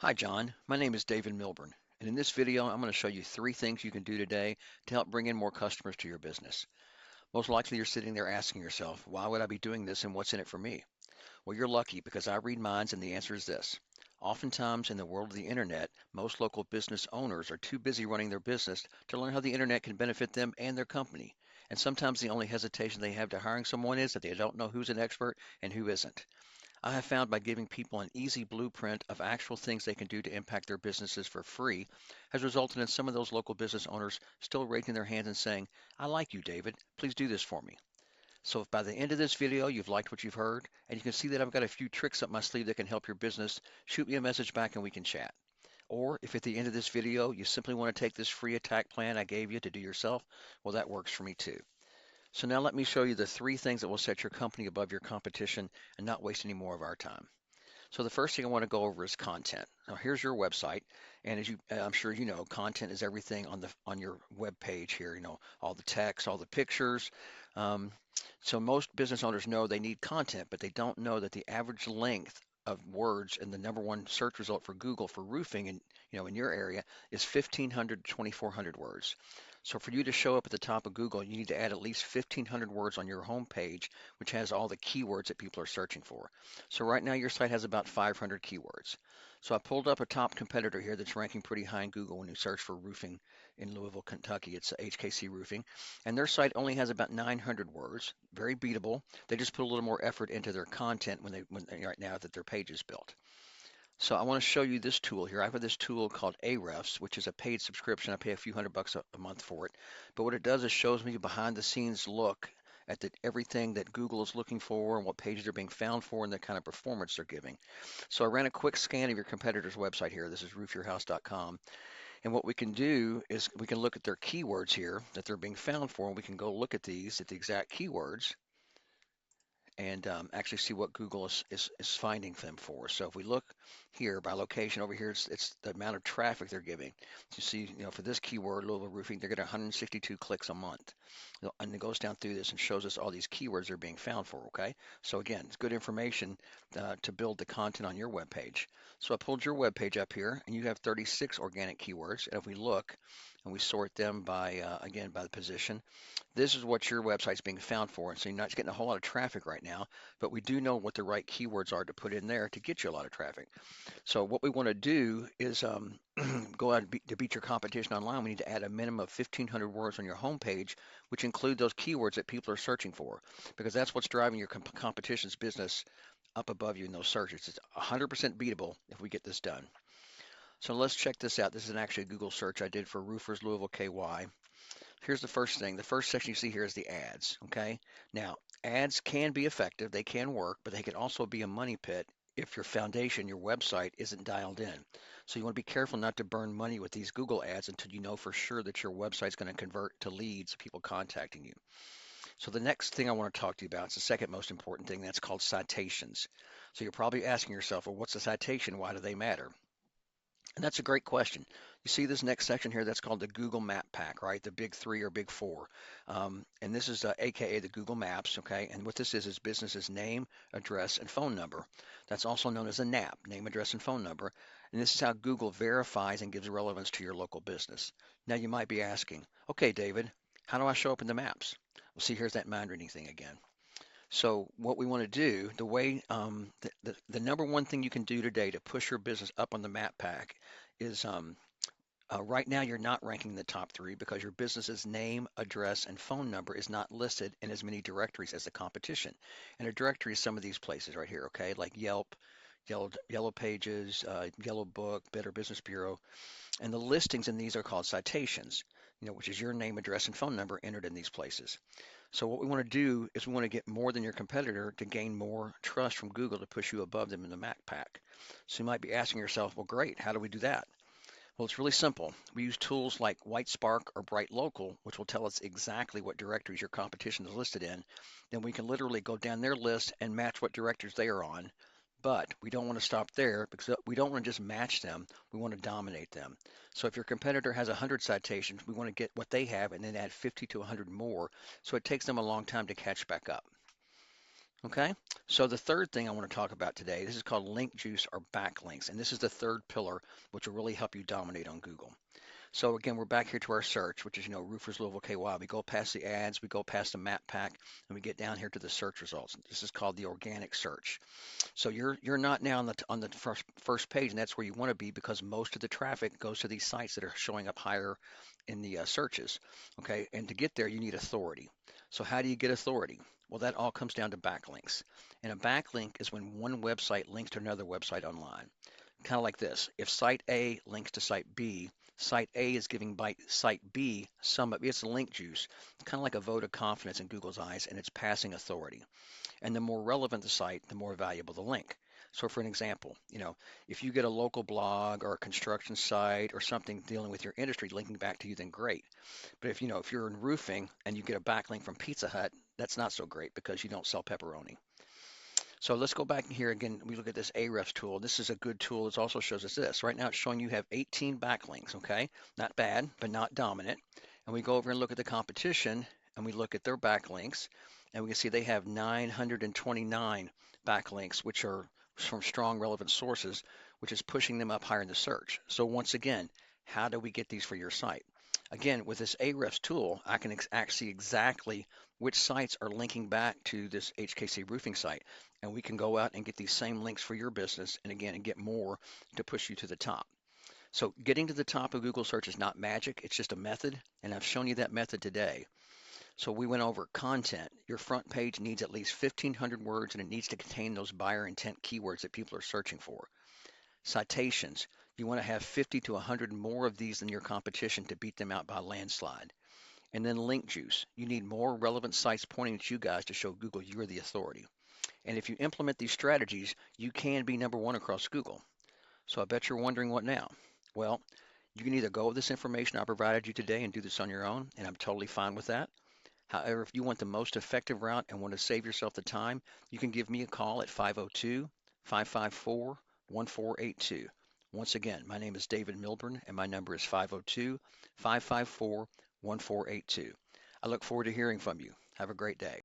Hi John, my name is David Milburn, and in this video I'm going to show you three things you can do today to help bring in more customers to your business. Most likely you're sitting there asking yourself, why would I be doing this and what's in it for me? Well, you're lucky because I read minds and the answer is this. Oftentimes in the world of the internet, most local business owners are too busy running their business to learn how the internet can benefit them and their company. And sometimes the only hesitation they have to hiring someone is that they don't know who's an expert and who isn't. I have found by giving people an easy blueprint of actual things they can do to impact their businesses for free has resulted in some of those local business owners still raising their hands and saying, I like you, David. Please do this for me. So if by the end of this video you've liked what you've heard and you can see that I've got a few tricks up my sleeve that can help your business, shoot me a message back and we can chat. Or if at the end of this video you simply want to take this free attack plan I gave you to do yourself, well, that works for me too. So now let me show you the three things that will set your company above your competition and not waste any more of our time. So the first thing I want to go over is content. Now here's your website, and as I'm sure you know, content is everything on your web page here. You know, all the text, all the pictures. Um, so most business owners know they need content, but they don't know that the average length of words and the number one search result for Google for roofing in your area is 1,500 to 2,400 words. So for you to show up at the top of Google, you need to add at least 1,500 words on your home page, which has all the keywords that people are searching for. So right now your site has about 500 keywords. So I pulled up a top competitor here that's ranking pretty high in Google when you search for roofing in Louisville, Kentucky. It's HKC Roofing, and their site only has about 900 words. Very beatable. They just put a little more effort into their content when right now that their page is built. So I want to show you this tool here. I have this tool called Ahrefs, which is a paid subscription. I pay a few $100 a month for it. But what it does is shows me a behind the scenes look at everything that Google is looking for and what pages are being found for and the kind of performance they're giving. So I ran a quick scan of your competitor's website here. This is roofyourhouse.com. And what we can do is we can look at their keywords here that they're being found for, and we can go look at these at the exact keywords and actually see what Google is finding them for. So if we look here by location over here, it's the amount of traffic they're giving. So you see, for this keyword, Louisville Roofing, they're getting 162 clicks a month. And it goes down through this and shows us all these keywords they're being found for, okay? So again, it's good information to build the content on your web page. So I pulled your web page up here, and you have 36 organic keywords. And if we look and we sort them by, again, by the position, this is what your website's being found for. And so you're not getting a whole lot of traffic right now, but we do know what the right keywords are to put in there to get you a lot of traffic. So what we want to do is go out and to beat your competition online. We need to add a minimum of 1,500 words on your homepage, which include those keywords that people are searching for, because that's what's driving your competition's business up above you in those searches. It's 100% beatable if we get this done. So let's check this out. This is actually a Google search I did for roofers Louisville KY. Here's the first thing. The first section you see here is the ads. Okay. Now, ads can be effective, they can work, but they can also be a money pit if your foundation, your website, isn't dialed in. So you want to be careful not to burn money with these Google ads until you know for sure that your website's going to convert to leads, people contacting you. So the next thing I want to talk to you about is the second most important thing. That's called citations. So you're probably asking yourself, well, what's a citation? Why do they matter? And that's a great question. You see this next section here, that's called the Google Map Pack, right? The big three or big four. And this is AKA the Google Maps, okay? And what this is business's name, address, and phone number. That's also known as a NAP, name, address, and phone number. And this is how Google verifies and gives relevance to your local business. Now you might be asking, okay, David, how do I show up in the maps? Well, see, here's that mind reading thing again. So what we want to do, the way the number one thing you can do today to push your business up on the map pack is right now you're not ranking the top three because your business's name, address, and phone number is not listed in as many directories as the competition. And a directory is some of these places right here, okay, like Yelp, Yellow Pages, Yellow Book, Better Business Bureau. And the listings in these are called citations, which is your name, address, and phone number entered in these places. So what we want to do is we want to get more than your competitor to gain more trust from Google to push you above them in the Mac pack. So you might be asking yourself, well, great, how do we do that? Well, it's really simple. We use tools like WhiteSpark or Bright Local, which will tell us exactly what directories your competition is listed in. Then we can literally go down their list and match what directories they are on. But we don't want to stop there because we don't want to just match them. We want to dominate them. So if your competitor has 100 citations, we want to get what they have and then add 50 to 100 more. So it takes them a long time to catch back up. Okay, so the third thing I want to talk about today, this is called link juice or backlinks, and this is the third pillar, which will really help you dominate on Google. So again, we're back here to our search, which is, Roofers Louisville KY. We go past the ads, we go past the map pack, and we get down here to the search results. This is called the organic search. So you're not now on the first page, and that's where you want to be because most of the traffic goes to these sites that are showing up higher in the searches. Okay, and to get there, you need authority. So how do you get authority? Well, that all comes down to backlinks. And a backlink is when one website links to another website online. Kind of like this. If site A links to site B, site A is giving site B some of it's link juice. It's kind of like a vote of confidence in Google's eyes, and it's passing authority. And the more relevant the site, the more valuable the link. So for an example, if you get a local blog or a construction site or something dealing with your industry linking back to you, then great. But if you're in roofing and you get a backlink from Pizza Hut, that's not so great because you don't sell pepperoni. So let's go back here again. We look at this Ahrefs tool. This is a good tool. It also shows us this. Right now it's showing you have 18 backlinks, okay? Not bad, but not dominant. And we go over and look at the competition and we look at their backlinks and we can see they have 929 backlinks, which are from strong relevant sources, which is pushing them up higher in the search. So once again, how do we get these for your site? Again, with this Ahrefs tool, I can see exactly which sites are linking back to this HKC roofing site. And we can go out and get these same links for your business and again, and get more to push you to the top. So getting to the top of Google search is not magic. It's just a method. And I've shown you that method today. So we went over content. Your front page needs at least 1,500 words and it needs to contain those buyer intent keywords that people are searching for. Citations. You want to have 50 to 100 more of these than your competition to beat them out by a landslide. And then link juice. You need more relevant sites pointing at you guys to show Google you're the authority. And if you implement these strategies, you can be number one across Google. So I bet you're wondering what now? Well, you can either go with this information I provided you today and do this on your own, and I'm totally fine with that. However, if you want the most effective route and want to save yourself the time, you can give me a call at 502-554-1482. Once again, my name is David Milburn, and my number is 502-554-1482. I look forward to hearing from you. Have a great day.